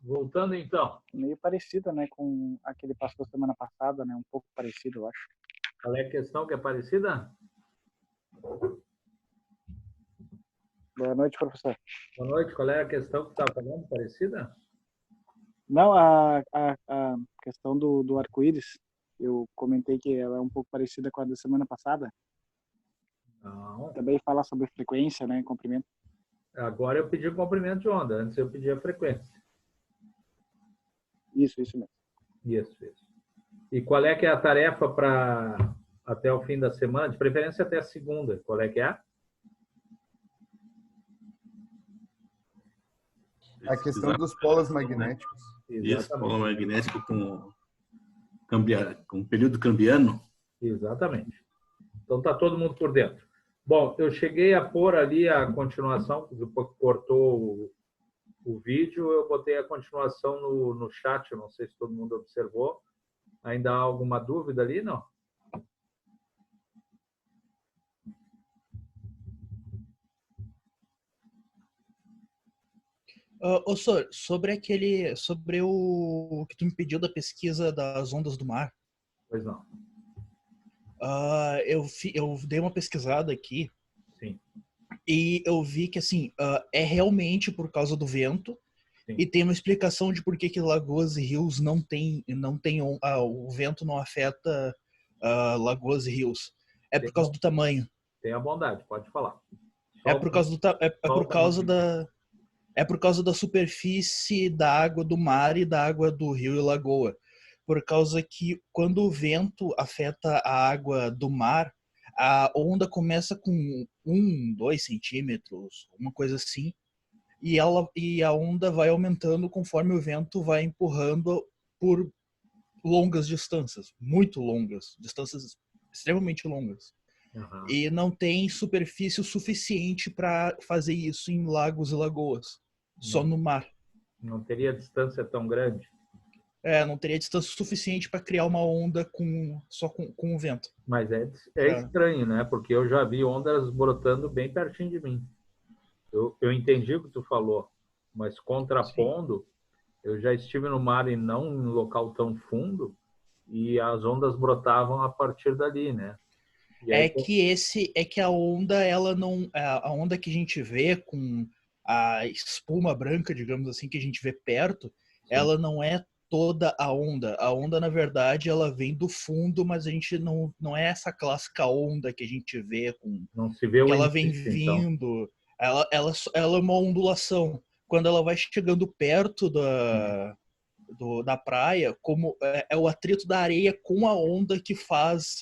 Voltando então. Meio parecida, né, com a que ele passou semana passada, né? Um pouco parecido, eu acho. Qual é a questão que é parecida? Boa noite, professor. Boa noite. Qual é a questão que está falando? Parecida? Não, a questão do arco-íris, eu comentei que ela é um pouco parecida com a da semana passada. Não. Também fala sobre frequência, né, comprimento. Agora eu pedi comprimento de onda. Antes eu pedi a frequência. Isso mesmo. Isso. E qual é que é a tarefa para até o fim da semana? De preferência até a segunda. Qual é que é? A questão dos polos magnéticos. Isso, polo magnético com período cambiano. Exatamente. Então tá todo mundo por dentro. Bom, eu cheguei a pôr ali a continuação, depois que cortou o vídeo, eu botei a continuação no chat, eu não sei se todo mundo observou. Ainda há alguma dúvida ali, não? Sor, sobre o que tu me pediu da pesquisa das ondas do mar. Pois não. Eu dei uma pesquisada aqui. Sim. E eu vi que, assim, é realmente por causa do vento. Sim. E tem uma explicação de por que lagoas e rios não tem o vento não afeta lagoas e rios. É por causa do tamanho. Tenha bondade, pode falar. É por causa da superfície da água do mar e da água do rio e lagoa. Por causa que quando o vento afeta a água do mar, a onda começa com 2 centímetros, uma coisa assim, e a onda vai aumentando conforme o vento vai empurrando por longas distâncias, muito longas, distâncias extremamente longas. Uhum. E não tem superfície o suficiente para fazer isso em lagos e lagoas, só no mar. Não teria distância tão grande. Não teria distância suficiente para criar uma onda só com o vento. Mas é estranho, né? Porque eu já vi ondas brotando bem pertinho de mim. Eu entendi o que tu falou, mas contrapondo, sim, eu já estive no mar e não em local tão fundo, e as ondas brotavam a partir dali, né? Que a onda, ela não, a onda que a gente vê com a espuma branca, digamos assim, que a gente vê perto, sim, ela não é toda a onda. A onda, na verdade, ela vem do fundo, mas a gente não é essa clássica onda que a gente vê com, não se vê que o ela início, vem vindo. Então. Ela é uma ondulação. Quando ela vai chegando perto da praia, como é o atrito da areia com a onda que faz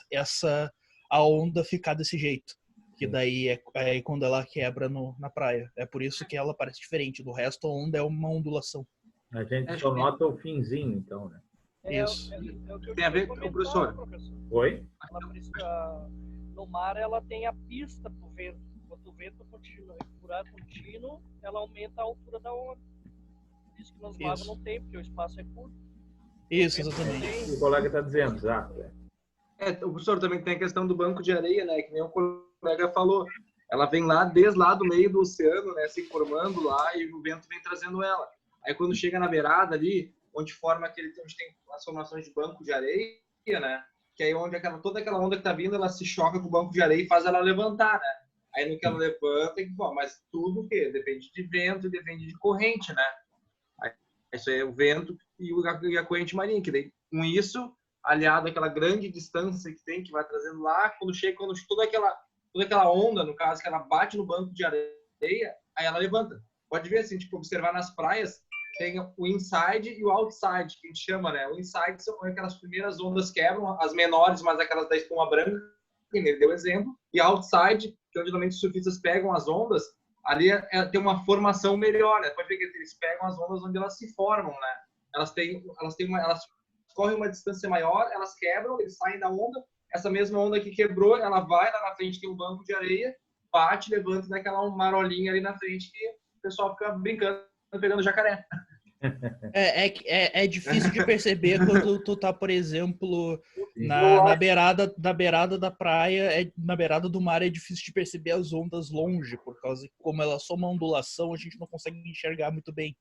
a onda ficar desse jeito. Que daí é quando ela quebra na praia. É por isso que ela parece diferente. Do resto, a onda é uma ondulação. A gente só nota o finzinho, então, né? Isso. Tem a ver com o professor. Oi? No mar, ela tem a pista pro vento. Quando o vento continua furar contínuo, ela aumenta a altura da onda. Isso que nos lagos não tem, porque o espaço é curto. Isso, exatamente. O colega está dizendo, exato. O professor também tem a questão do banco de areia, né? Que nem o colega falou. Ela vem lá, desde lá do meio do oceano, né? Se formando lá e o vento vem trazendo ela. Aí quando chega na beirada ali, onde tem as formações de banco de areia, né? Que aí onde toda aquela onda que tá vindo, ela se choca com o banco de areia e faz ela levantar, né? Aí no que ela levanta, mas tudo o quê? Depende de vento e depende de corrente, né? Aí, isso é o vento e a corrente marinha, que daí com isso, aliado àquela grande distância que tem, que vai trazendo lá, quando toda aquela onda, no caso, que ela bate no banco de areia, aí ela levanta. Pode ver assim, tipo, observar nas praias, tem o inside e o outside, que a gente chama, né? O inside são aquelas primeiras ondas quebram, as menores, mas aquelas da espuma branca, que ele deu exemplo, e outside, que é onde normalmente os surfistas pegam as ondas, ali tem uma formação melhor, né? Pode ver que eles pegam as ondas onde elas se formam, né? Elas correm uma distância maior, elas quebram, eles saem da onda, essa mesma onda que quebrou, ela vai lá na frente, tem um banco de areia, bate, levanta naquela marolinha ali na frente que o pessoal fica brincando, pegando jacaré. É difícil de perceber quando tu tá, por exemplo, na beirada da praia, na beirada do mar, é difícil de perceber as ondas longe, por causa que como ela é só uma ondulação, a gente não consegue enxergar muito bem.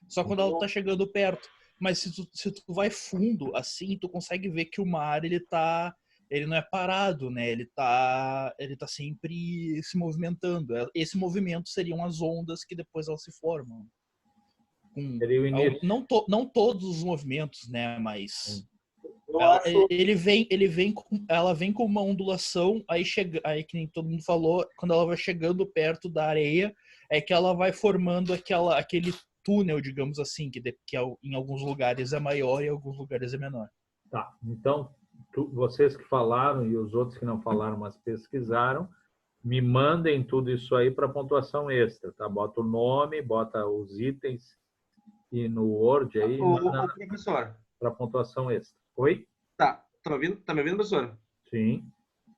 só quando ela tá chegando perto. Mas se tu vai fundo, assim, tu consegue ver que o mar, ele não é parado, né? Ele tá sempre se movimentando. Esse movimento seriam as ondas que depois elas se formam. Seria o início. Não todos os movimentos, né? Mas Eu acho... ela vem com uma ondulação, aí que nem todo mundo falou, quando ela vai chegando perto da areia, é que ela vai formando aquele túnel, digamos assim, que em alguns lugares é maior e em alguns lugares é menor. Tá, então, vocês que falaram e os outros que não falaram, mas pesquisaram, me mandem tudo isso aí para pontuação extra, tá? Bota o nome, bota os itens e no Word aí, Ô, professor. Para pontuação extra. Oi? Tá me ouvindo, professor? Sim.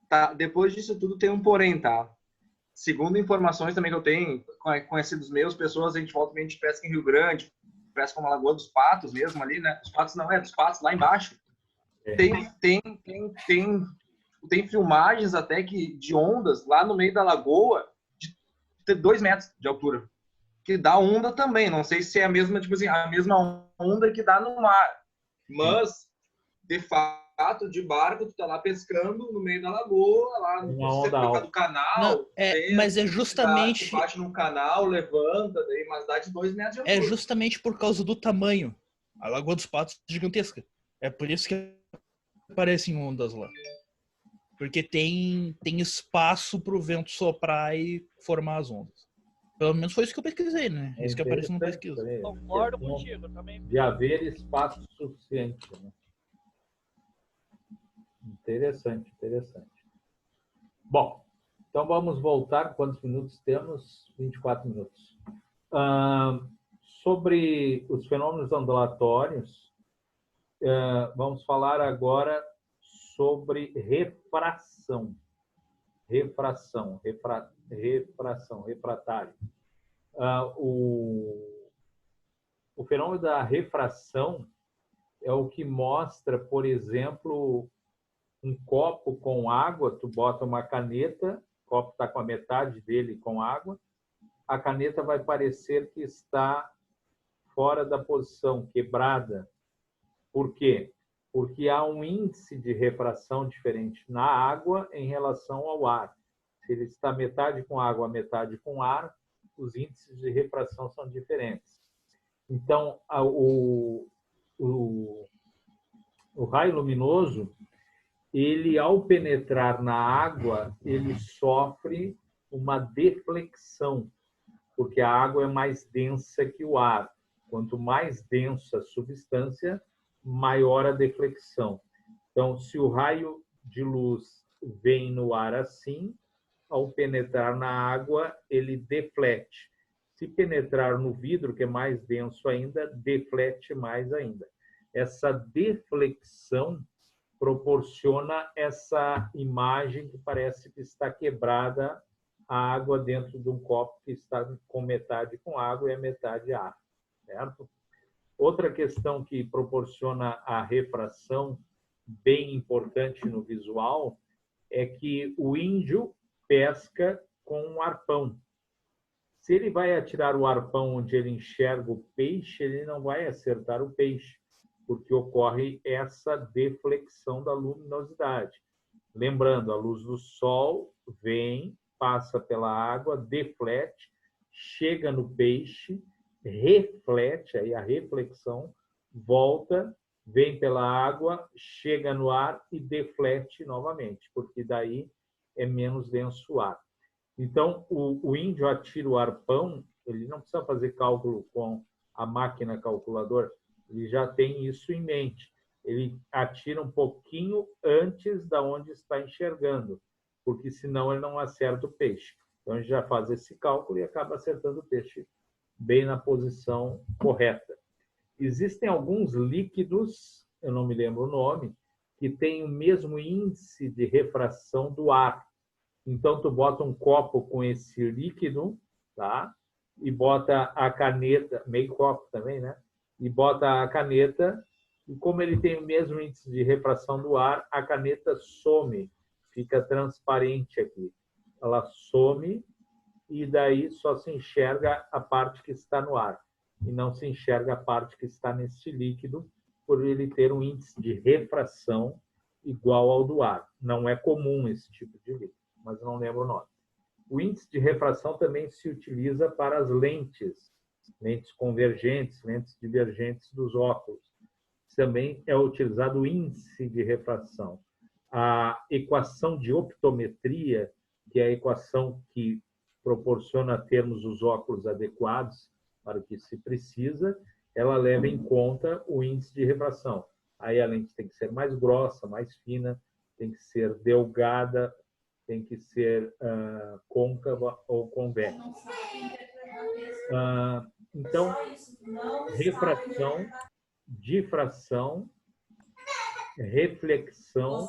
Tá, depois disso tudo tem um porém, tá? Segundo informações também que eu tenho, conhecidos meus, pessoas, a gente volta e a gente pesca em Rio Grande, pesca como a Lagoa dos Patos mesmo ali, né? Os Patos não, dos Patos lá embaixo. É. Tem filmagens até que de ondas lá no meio da lagoa de 2 metros de altura. Que dá onda também, não sei se é a mesma, tipo assim, a mesma onda que dá no mar. Mas, de fato, de barco, tu tá lá pescando no meio da lagoa, lá no do canal. Não, mas é justamente... Tu bate num canal, levanta, daí, mas dá de 2 metros de altura. É justamente por causa do tamanho. A Lagoa dos Patos é gigantesca. É por isso que aparecem ondas lá. Porque tem espaço pro vento soprar e formar as ondas. Pelo menos foi isso que eu pesquisei, né? Isso que apareceu no pesquisa. Concordo contigo também. De haver espaço suficiente, né? Interessante. Bom, então vamos voltar. Quantos minutos temos? 24 minutos. Sobre os fenômenos ondulatórios, vamos falar agora sobre refração. Refratário. O fenômeno da refração é o que mostra, por exemplo, um copo com água, tu bota uma caneta, o copo está com a metade dele com água, a caneta vai parecer que está fora da posição, quebrada. Por quê? Porque há um índice de refração diferente na água em relação ao ar. Se ele está metade com água, metade com ar, os índices de refração são diferentes. Então, o raio luminoso, ele, ao penetrar na água, ele sofre uma deflexão, porque a água é mais densa que o ar. Quanto mais densa a substância, maior a deflexão. Então, se o raio de luz vem no ar assim, ao penetrar na água, ele deflete. Se penetrar no vidro, que é mais denso ainda, deflete mais ainda. Essa deflexão proporciona essa imagem que parece que está quebrada a água dentro de um copo que está com metade com água e a metade ar, certo? Outra questão que proporciona a refração, bem importante no visual, é que o índio pesca com um arpão. Se ele vai atirar o arpão onde ele enxerga o peixe, ele não vai acertar o peixe, porque ocorre essa deflexão da luminosidade. Lembrando, a luz do sol vem, passa pela água, deflete, chega no peixe, reflete, aí a reflexão, volta, vem pela água, chega no ar e deflete novamente, porque daí é menos denso o ar. Então, o índio atira o arpão, ele não precisa fazer cálculo com a máquina calculadora, ele já tem isso em mente. Ele atira um pouquinho antes da onde está enxergando, porque senão ele não acerta o peixe. Então, a gente já faz esse cálculo e acaba acertando o peixe bem na posição correta. Existem alguns líquidos, eu não me lembro o nome, que têm o mesmo índice de refração do ar. Então, tu bota um copo com esse líquido, tá? E bota a caneta, meio copo também, né? E bota a caneta, e como ele tem o mesmo índice de refração do ar, a caneta some, fica transparente aqui. Ela some e daí só se enxerga a parte que está no ar. e não se enxerga a parte que está neste líquido, por ele ter um índice de refração igual ao do ar. Não é comum esse tipo de líquido, mas não lembro o nome. O índice de refração também se utiliza para as lentes convergentes, lentes divergentes dos óculos. Também é utilizado o índice de refração. A equação de optometria, que é a equação que proporciona termos os óculos adequados para o que se precisa, ela leva em conta o índice de refração. Aí a lente tem que ser mais grossa, mais fina, tem que ser delgada, tem que ser côncava ou convexa. Então, refração, difração, reflexão.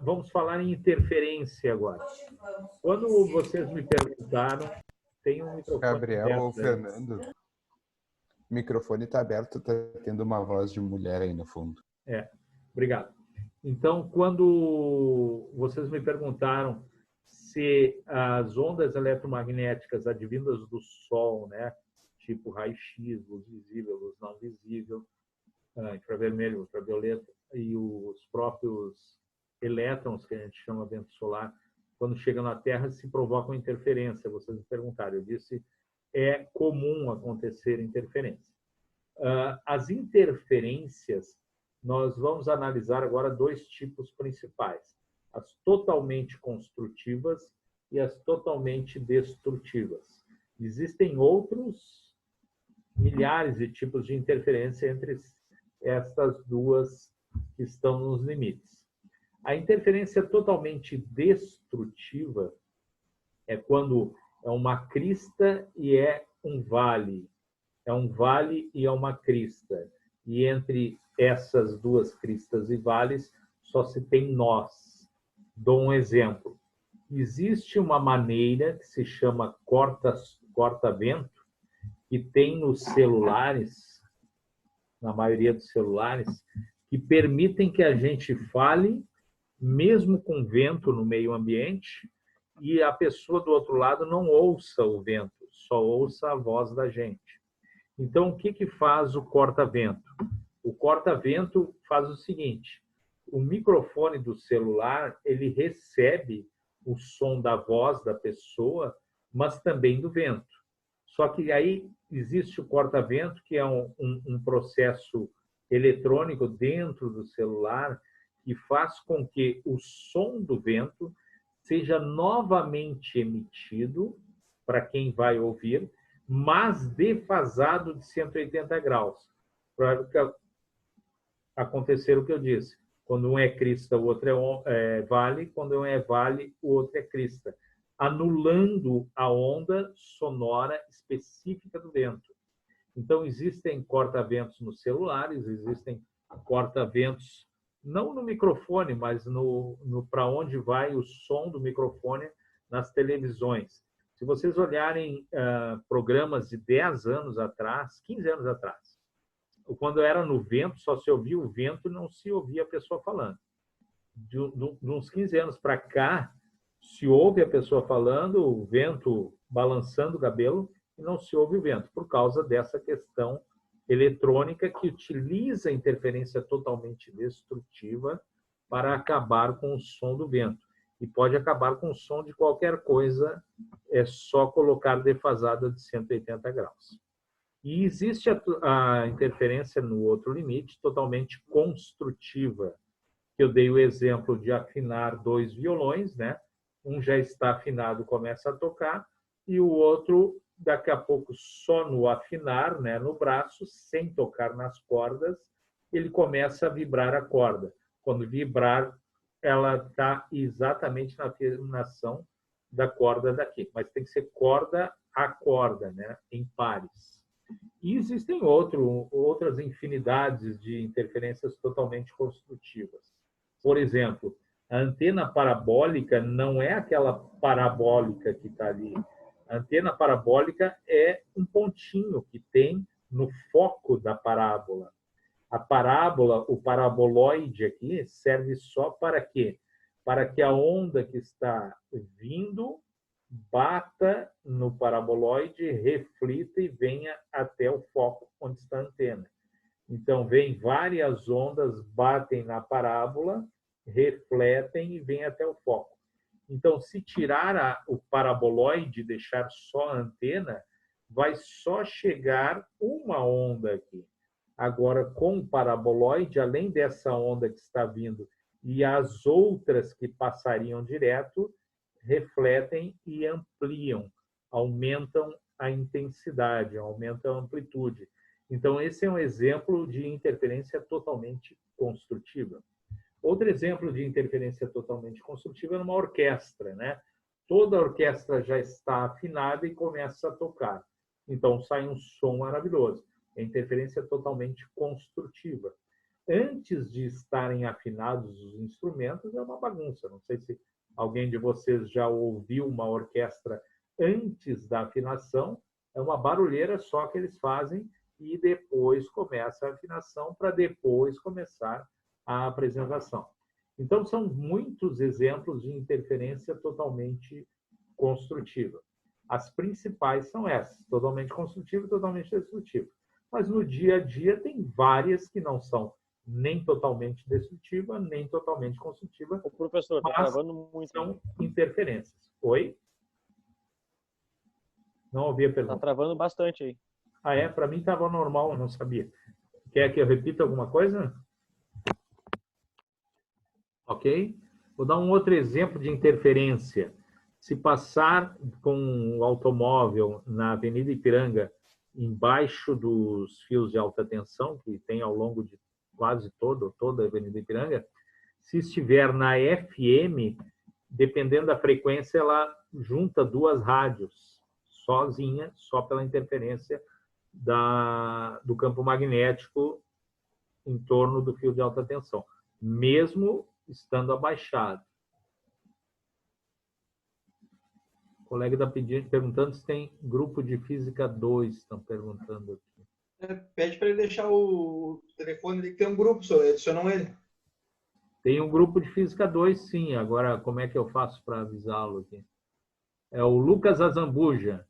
Vamos falar em interferência agora. Quando vocês me perguntaram, tem um microfone Gabriel ou aberto, Fernando, o microfone está aberto, está tendo uma voz de mulher aí no fundo. Obrigado. Então, quando vocês me perguntaram se as ondas eletromagnéticas advindas do Sol, né, tipo raio-x, luz visível, luz não visível, infravermelho, ultravioleta, e os próprios elétrons, que a gente chama vento solar, quando chegam na Terra, se provocam interferência. Vocês me perguntaram, eu disse, é comum acontecer interferência. As interferências, nós vamos analisar agora dois tipos principais: as totalmente construtivas e as totalmente destrutivas. Existem outros milhares de tipos de interferência entre estas duas que estão nos limites. A interferência totalmente destrutiva é quando é uma crista e é um vale. É um vale e é uma crista. E entre essas duas cristas e vales só se tem nós. Dou um exemplo. Existe uma maneira que se chama corta-vento, que tem nos celulares, na maioria dos celulares, que permitem que a gente fale mesmo com vento no meio ambiente e a pessoa do outro lado não ouça o vento, só ouça a voz da gente. Então, o que faz o corta-vento? O corta-vento faz o seguinte: o microfone do celular, ele recebe o som da voz da pessoa, mas também do vento. Só que aí existe o corta-vento, que é um processo eletrônico dentro do celular, que faz com que o som do vento seja novamente emitido para quem vai ouvir, mas defasado de 180 graus, para acontecer o que eu disse. Quando um é crista, o outro é vale. Quando um é vale, o outro é crista, anulando a onda sonora específica do vento. Então, existem corta-ventos nos celulares, existem corta-ventos não no microfone, mas para onde vai o som do microfone nas televisões. Se vocês olharem programas de 10 anos atrás, 15 anos atrás, quando era no vento, só se ouvia o vento e não se ouvia a pessoa falando. De uns 15 anos para cá, se ouve a pessoa falando, o vento balançando o cabelo, e não se ouve o vento, por causa dessa questão eletrônica que utiliza a interferência totalmente destrutiva para acabar com o som do vento. E pode acabar com o som de qualquer coisa, é só colocar defasada de 180 graus. E existe a interferência no outro limite, totalmente construtiva, que eu dei o exemplo de afinar dois violões, né? Um já está afinado, começa a tocar, e o outro, daqui a pouco, só no afinar, né, no braço, sem tocar nas cordas, ele começa a vibrar a corda. Quando vibrar, ela está exatamente na afinação da corda daqui, mas tem que ser corda a corda, né, em pares. E existem outras infinidades de interferências totalmente construtivas. Por exemplo, a antena parabólica não é aquela parabólica que está ali. A antena parabólica é um pontinho que tem no foco da parábola. A parábola, o paraboloide aqui, serve só para quê? Para que a onda que está vindo bata no paraboloide, reflita e venha até o foco onde está a antena. Então, vem várias ondas, batem na parábola, refletem e vêm até o foco. Então, se tirar o paraboloide e deixar só a antena, vai só chegar uma onda aqui. Agora, com o paraboloide, além dessa onda que está vindo e as outras que passariam direto, refletem e ampliam, aumentam a intensidade, aumentam a amplitude. Então, esse é um exemplo de interferência totalmente construtiva. Outro exemplo de interferência totalmente construtiva é numa orquestra, né? Toda a orquestra já está afinada e começa a tocar. Então, sai um som maravilhoso. É interferência totalmente construtiva. Antes de estarem afinados os instrumentos, é uma bagunça. Não sei se alguém de vocês já ouviu uma orquestra antes da afinação. É uma barulheira só que eles fazem e depois começa a afinação para depois começar a apresentação. Então, são muitos exemplos de interferência totalmente construtiva. As principais são essas, totalmente construtiva e totalmente destrutiva. Mas no dia a dia tem várias que não são nem totalmente destrutiva, nem totalmente construtiva. O professor, está travando muito. São interferências. Oi? Não ouvi a pergunta. Está travando bastante aí. Ah, é? Para mim estava normal, eu não sabia. Quer que eu repita alguma coisa? Ok? Vou dar um outro exemplo de interferência. Se passar com o automóvel na Avenida Ipiranga, embaixo dos fios de alta tensão, que tem ao longo de quase toda a Avenida Ipiranga, se estiver na FM, dependendo da frequência, ela junta duas rádios, sozinha, só pela interferência do campo magnético em torno do fio de alta tensão, mesmo estando abaixado. O colega está perguntando se tem grupo de Física 2, estão perguntando aqui. Pede para ele deixar o telefone ali, que tem um grupo, senhor, adicionam ele. Tem um grupo de Física 2, sim. Agora, como é que eu faço para avisá-lo aqui? É o Lucas Azambuja.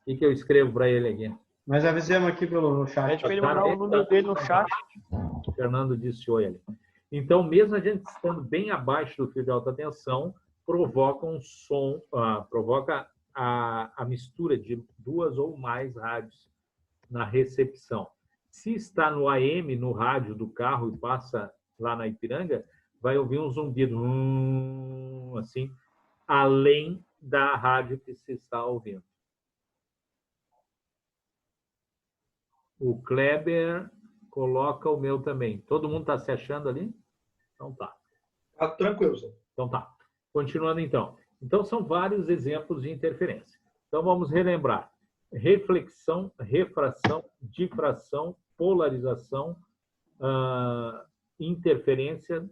O que eu escrevo para ele aqui? Nós avisamos aqui pelo chat. Pede para ele mandar o número dele no chat. O Fernando disse oi ali. Então, mesmo a gente estando bem abaixo do fio de alta tensão, provoca um som, provoca a mistura de duas ou mais rádios na recepção. Se está no AM, no rádio do carro, e passa lá na Ipiranga, vai ouvir um zumbido, assim, além da rádio que se está ouvindo. O Kleber coloca o meu também. Todo mundo está se achando ali? Então tá. Tá tranquilo, senhor. Então tá. Continuando então. Então são vários exemplos de interferência. Então vamos relembrar. Reflexão, refração, difração, polarização, interferência.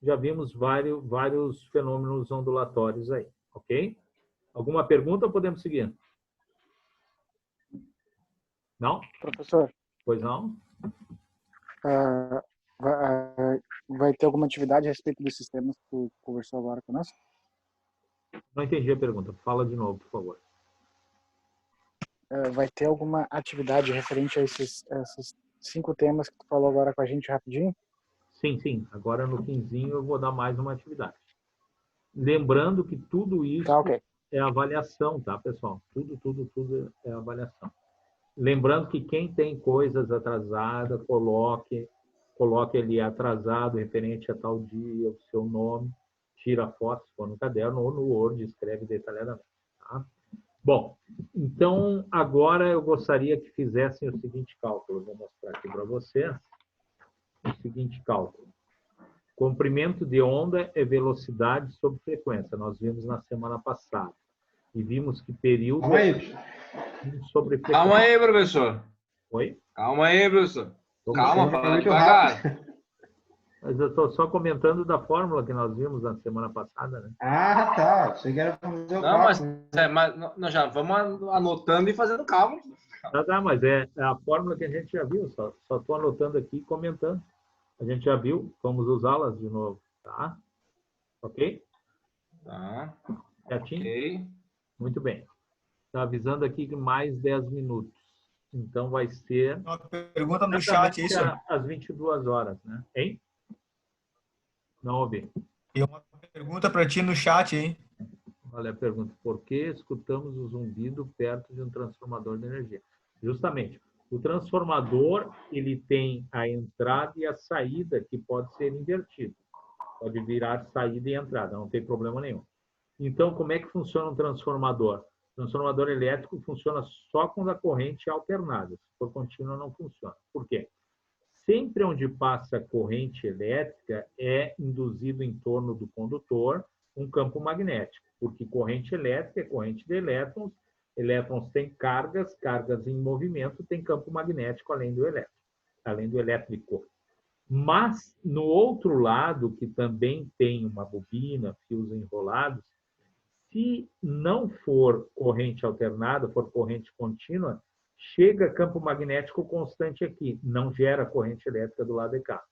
Já vimos vários fenômenos ondulatórios aí, ok? Alguma pergunta ou podemos seguir? Não? Professor. Pois não? Vai ter alguma atividade a respeito dos sistemas que tu conversou agora conosco? Não entendi a pergunta. Fala de novo, por favor. Vai ter alguma atividade referente a esses 5 temas que tu falou agora com a gente rapidinho? Sim. Agora no finzinho eu vou dar mais uma atividade. Lembrando que tudo isso Tá, okay. É avaliação, tá, pessoal? Tudo é avaliação. Lembrando que quem tem coisas atrasadas, coloque ali atrasado, referente a tal dia, o seu nome, tira a foto, se for no caderno, ou no Word, escreve detalhadamente. Tá? Bom, então, agora eu gostaria que fizessem o seguinte cálculo. Vou mostrar aqui para vocês o seguinte cálculo. Comprimento de onda é velocidade sobre frequência. Nós vimos na semana passada. E vimos que período sobre frequência. Calma aí, professor. Oi? Calma aí, professor. Calma, fala muito devagar. Mas eu estou só comentando da fórmula que nós vimos na semana passada, né? Ah, tá. Você quer fazer o Não, mas nós já vamos anotando e fazendo cálculo. Tá, mas é a fórmula que a gente já viu, só estou anotando aqui e comentando. A gente já viu, vamos usá-las de novo, tá? Ok? Tá. Certinho? Ok. Muito bem. Está avisando aqui que mais 10 minutos. Então vai ser Uma pergunta no chat, é isso? às 22 horas, né? Hein? Não ouvi. E uma pergunta para ti no chat, hein? Olha a pergunta. Por que escutamos o zumbido perto de um transformador de energia? Justamente, o transformador ele tem a entrada e a saída que pode ser invertido. Pode virar saída e entrada, não tem problema nenhum. Então, como é que funciona um transformador? O transformador elétrico funciona só quando a corrente é alternada. Se for contínua, não funciona. Por quê? Sempre onde passa corrente elétrica é induzido em torno do condutor um campo magnético, porque corrente elétrica é corrente de elétrons, elétrons têm cargas, cargas em movimento, tem campo magnético além do elétrico. Mas, no outro lado, que também tem uma bobina, fios enrolados, se não for corrente alternada, for corrente contínua, chega campo magnético constante aqui, não gera corrente elétrica do lado de cá.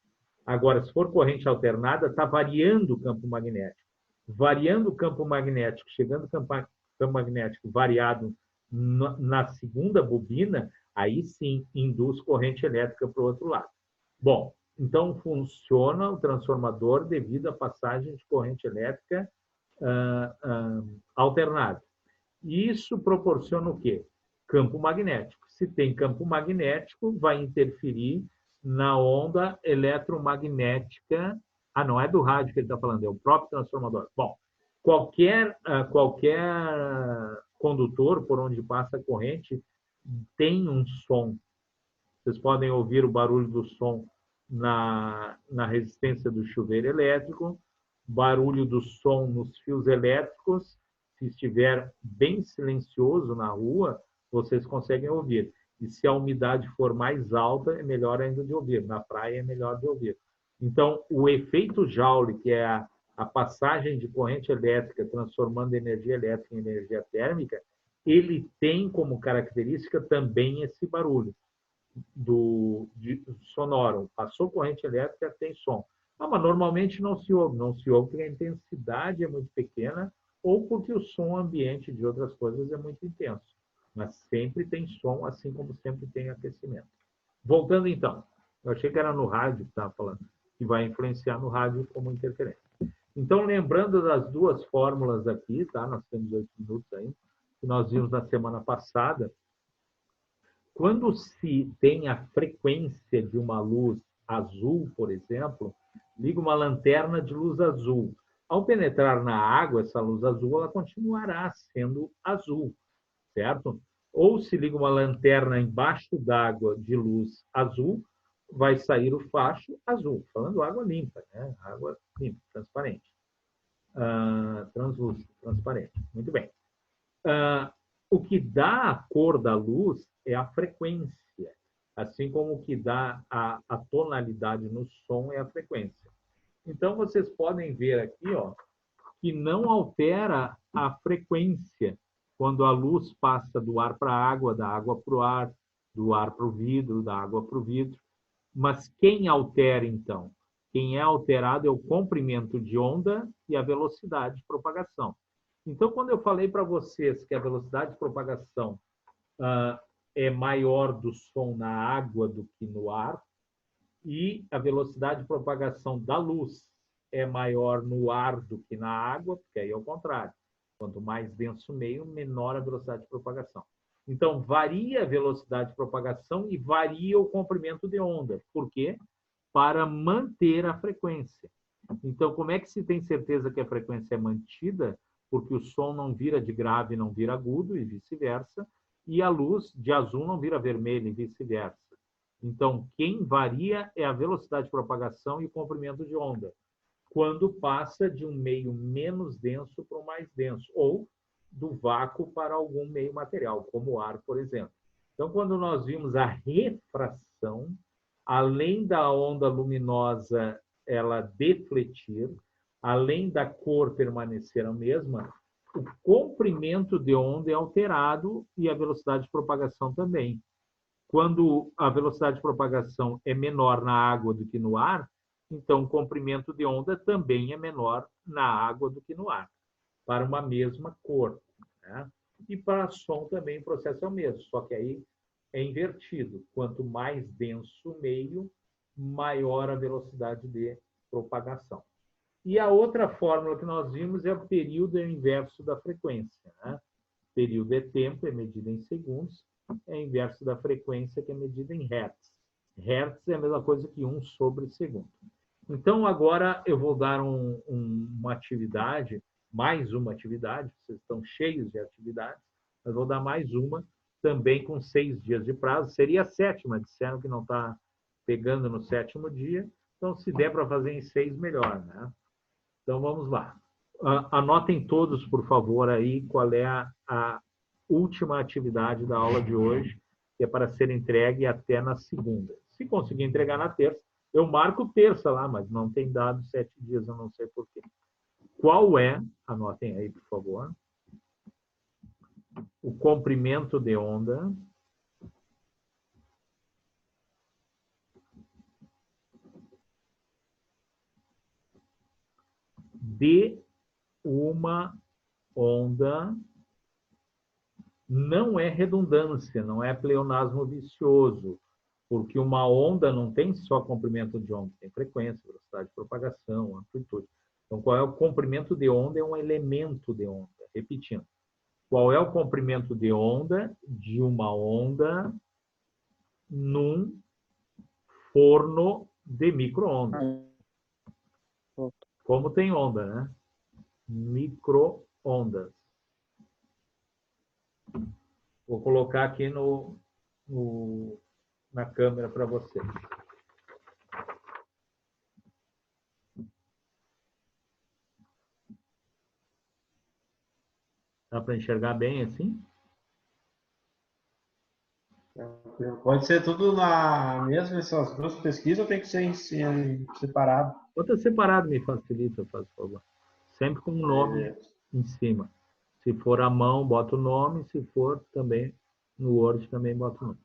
Agora, se for corrente alternada, está variando o campo magnético. Variando o campo magnético, chegando o campo magnético variado na segunda bobina, aí sim induz corrente elétrica para o outro lado. Bom, então funciona o transformador devido à passagem de corrente elétrica alternada. Isso proporciona o quê? Campo magnético. Se tem campo magnético, vai interferir na onda eletromagnética. Ah, não é do rádio que ele está falando, é o próprio transformador. Bom, qualquer condutor por onde passa a corrente tem um som. Vocês podem ouvir o barulho do som na resistência do chuveiro elétrico, barulho do som nos fios elétricos. Se estiver bem silencioso na rua, vocês conseguem ouvir. E se a umidade for mais alta, é melhor ainda de ouvir. Na praia é melhor de ouvir. Então, o efeito Joule, que é a passagem de corrente elétrica transformando energia elétrica em energia térmica, ele tem como característica também esse barulho sonoro. Passou corrente elétrica, tem som. Mas normalmente não se ouve porque a intensidade é muito pequena ou porque o som ambiente de outras coisas é muito intenso. Mas sempre tem som, assim como sempre tem aquecimento. Voltando então, eu achei que era no rádio que estava falando, que vai influenciar no rádio como interferência. Então, lembrando das duas fórmulas aqui, tá? Nós temos 8 minutos aí, que nós vimos na semana passada. Quando se tem a frequência de uma luz azul, por exemplo, liga uma lanterna de luz azul. Ao penetrar na água, essa luz azul, ela continuará sendo azul, certo? Ou se liga uma lanterna embaixo d'água de luz azul, vai sair o facho azul. Falando água limpa, né? Água limpa, transparente. Translúcida, transparente. Muito bem. O que dá a cor da luz é a frequência, assim como o que dá a tonalidade no som é a frequência. Então, vocês podem ver aqui, ó, que não altera a frequência quando a luz passa do ar para a água, da água para o ar, do ar para o vidro, da água para o vidro. Mas quem altera, então? Quem é alterado é o comprimento de onda e a velocidade de propagação. Então, quando eu falei para vocês que a velocidade de propagação é maior do som na água do que no ar, e a velocidade de propagação da luz é maior no ar do que na água, porque aí é o contrário. Quanto mais denso o meio, menor a velocidade de propagação. Então, varia a velocidade de propagação e varia o comprimento de onda. Por quê? Para manter a frequência. Então, como é que se tem certeza que a frequência é mantida? Porque o som não vira de grave, não vira agudo e vice-versa, e a luz de azul não vira vermelho e vice-versa. Então, quem varia é a velocidade de propagação e o comprimento de onda, quando passa de um meio menos denso para um mais denso, ou do vácuo para algum meio material, como o ar, por exemplo. Então, quando nós vimos a refração, além da onda luminosa ela defletir, além da cor permanecer a mesma, o comprimento de onda é alterado e a velocidade de propagação também. Quando a velocidade de propagação é menor na água do que no ar, então o comprimento de onda também é menor na água do que no ar. para uma mesma cor, né? E para som também o processo é o mesmo, só que aí é invertido. Quanto mais denso o meio, maior a velocidade de propagação. E a outra fórmula que nós vimos é o período inverso da frequência, né? Período é tempo, é medido em segundos, é inverso da frequência, que é medida em hertz. Hertz é a mesma coisa que 1 sobre segundo. Então, agora eu vou dar uma atividade, mais uma atividade, vocês estão cheios de atividades, mas vou dar mais uma, também com 6 dias de prazo. Seria a 7ª, disseram que não está pegando no 7º dia, então se der para fazer em 6, melhor, né? Então, vamos lá. Anotem todos, por favor, aí qual é a última atividade da aula de hoje, que é para ser entregue até na segunda. Se conseguir entregar na terça, eu marco terça lá, mas não tem dado 7 dias, eu não sei por quê. Qual é, anotem aí, por favor, o comprimento de onda de uma onda, não é redundância, não é pleonasmo vicioso, porque uma onda não tem só comprimento de onda, tem frequência, velocidade de propagação, amplitude. Então, qual é o comprimento de onda? É um elemento de onda. Repetindo, qual é o comprimento de onda de uma onda num forno de micro-ondas? Como tem onda, né? Micro-ondas. Vou colocar aqui na câmera para você. Dá para enxergar bem assim? Pode ser tudo na mesma, essas duas pesquisas, ou tem que ser separado? Bota separado, me facilita, faz favor. Sempre com um nome em cima. Se for à mão, bota o nome. Se for também no Word, também bota o nome.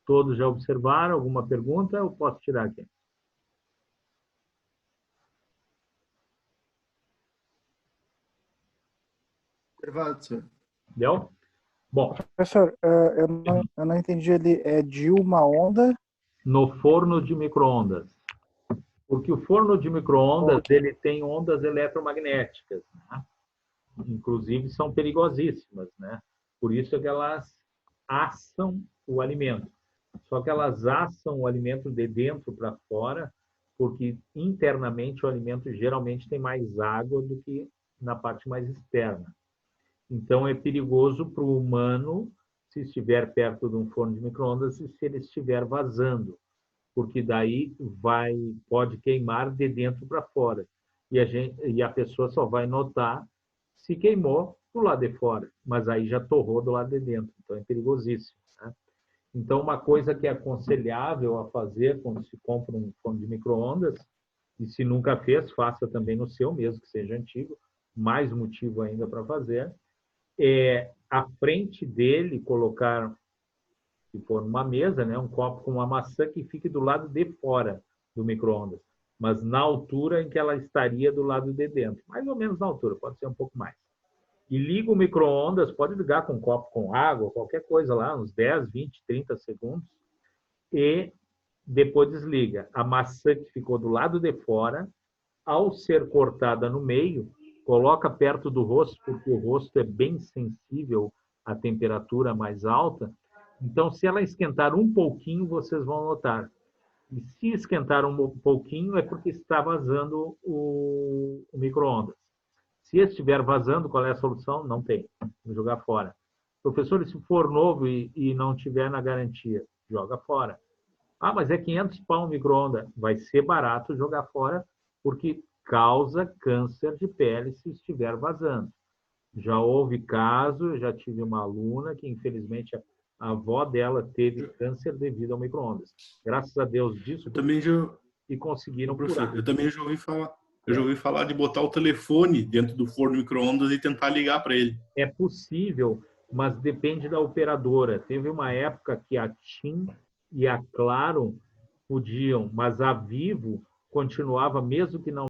Todos já observaram? Alguma pergunta? Eu posso tirar aqui. Observado, senhor. Deu? Bom. Professor, eu não entendi. Ele é de uma onda? No forno de micro-ondas. Porque o forno de micro-ondas, ele tem ondas eletromagnéticas, né? Inclusive são perigosíssimas, né? Por isso é que elas assam o alimento. Só que elas assam o alimento de dentro para fora, porque internamente o alimento geralmente tem mais água do que na parte mais externa. Então é perigoso para o humano se estiver perto de um forno de micro-ondas e se ele estiver vazando, porque daí pode queimar de dentro para fora. E a pessoa só vai notar se queimou do lado de fora, mas aí já torrou do lado de dentro, então é perigosíssimo, né? Então, uma coisa que é aconselhável a fazer quando se compra um forno de micro-ondas, e se nunca fez, faça também no seu, mesmo que seja antigo, mais motivo ainda para fazer, é à frente dele colocar, se for numa mesa, né, um copo com uma maçã que fique do lado de fora do micro-ondas, mas na altura em que ela estaria do lado de dentro. Mais ou menos na altura, pode ser um pouco mais. E liga o micro-ondas, pode ligar com um copo com água, qualquer coisa lá, uns 10, 20, 30 segundos, e depois desliga. A maçã que ficou do lado de fora, ao ser cortada no meio, coloca perto do rosto, porque o rosto é bem sensível à temperatura mais alta. Então, se ela esquentar um pouquinho, vocês vão notar. E se esquentar um pouquinho, é porque está vazando o micro-ondas. Se estiver vazando, qual é a solução? Não tem. Vou jogar fora. Professor, e se for novo e não tiver na garantia? Joga fora. Ah, mas é 500 pau o micro-ondas. Vai ser barato jogar fora, porque causa câncer de pele se estiver vazando. Já houve caso, já tive uma aluna que, infelizmente, a avó dela teve câncer devido ao micro-ondas. Graças a Deus disso. E conseguiram curar. Eu também já ouvi falar. Eu já ouvi falar de botar o telefone dentro do forno micro-ondas e tentar ligar para ele. É possível, mas depende da operadora. Teve uma época que a TIM e a Claro podiam, mas a Vivo continuava, mesmo que não